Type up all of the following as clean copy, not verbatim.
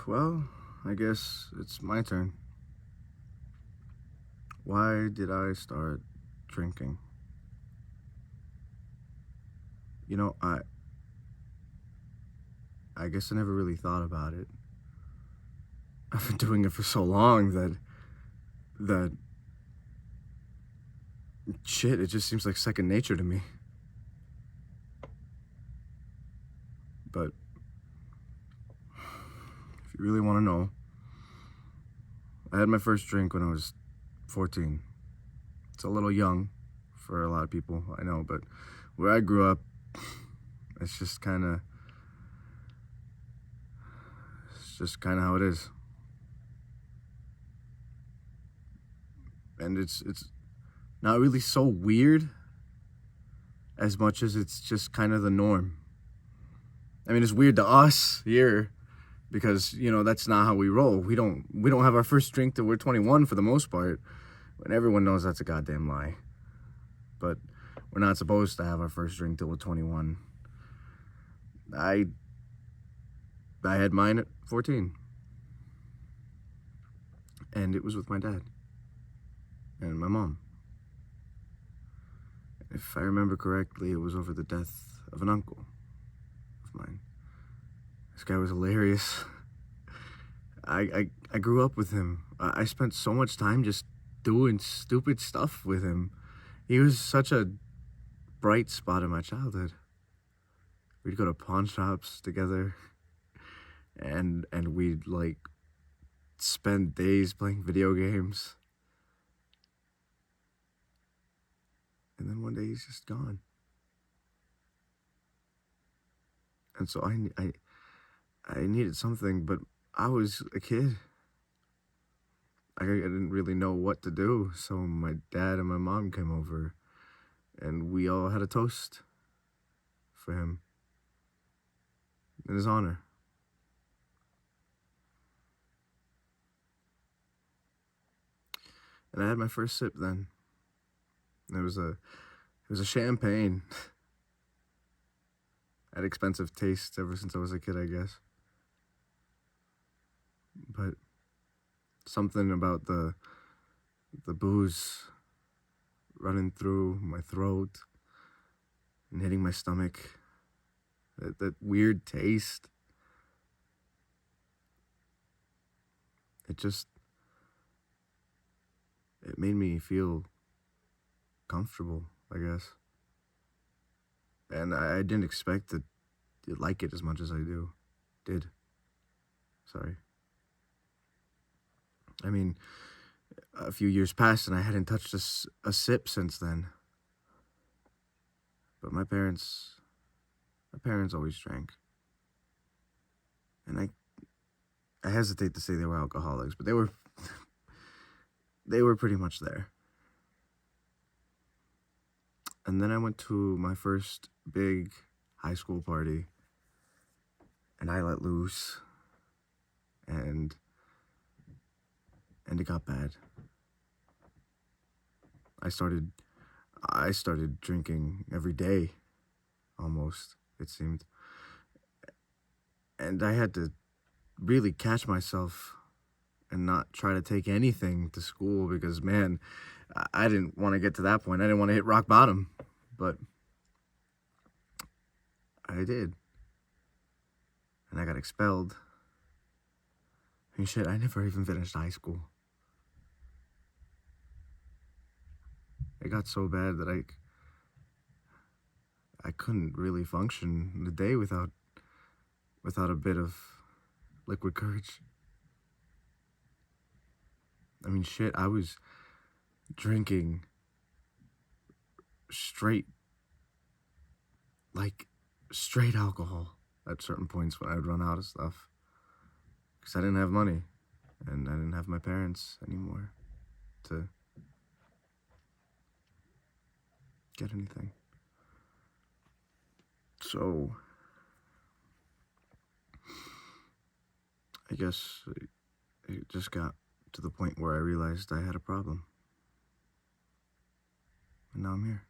Well, I guess it's my turn. Why did I start drinking? You know, I guess I never really thought about it. I've been doing it for so long that shit, it just seems like second nature to me. But if you really want to know, I had my first drink when I was 14. It's a little young for a lot of people, I know, but where I grew up, it's just kind of how it is. And it's not really so weird as much as it's just kind of the norm. I mean, it's weird to us here because, that's not how we roll. We don't have our first drink till we're 21 for the most part, and everyone knows that's a goddamn lie. But we're not supposed to have our first drink till we're 21. I had mine at 14. And it was with my dad and my mom. If I remember correctly, it was over the death of an uncle of mine. This guy was hilarious. I grew up with him. I spent so much time just doing stupid stuff with him. He was such a bright spot in my childhood. We'd go to pawn shops together, and we'd spend days playing video games. And then one day he's just gone. And so I needed something, but I was a kid. I didn't really know what to do, so my dad and my mom came over, and we all had a toast for him in his honor. And I had my first sip then. It was a champagne. Had expensive taste ever since I was a kid, I guess. But something about the booze running through my throat and hitting my stomach, that weird taste, it made me feel comfortable, I guess. And I didn't expect to like it as much as I did. Sorry. I mean, a few years passed and I hadn't touched a sip since then. But my parents always drank. And I hesitate to say they were alcoholics, but they were pretty much there. And then I went to my first big high school party, and I let loose, and it got bad. I started drinking every day, almost, it seemed. And I had to really catch myself and not try to take anything to school because, man, I didn't want to get to that point. I didn't want to hit rock bottom, but I did. And I got expelled. I mean, shit, I never even finished high school. It got so bad that I couldn't really function the day without a bit of liquid courage. I mean, shit, I was drinking straight alcohol at certain points when I would run out of stuff. Because I didn't have money, and I didn't have my parents anymore to get anything. So, I guess it just got to the point where I realized I had a problem. And now I'm here.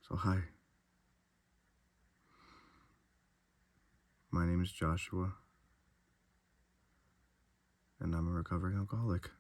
So hi. My name is Joshua, recovering alcoholic.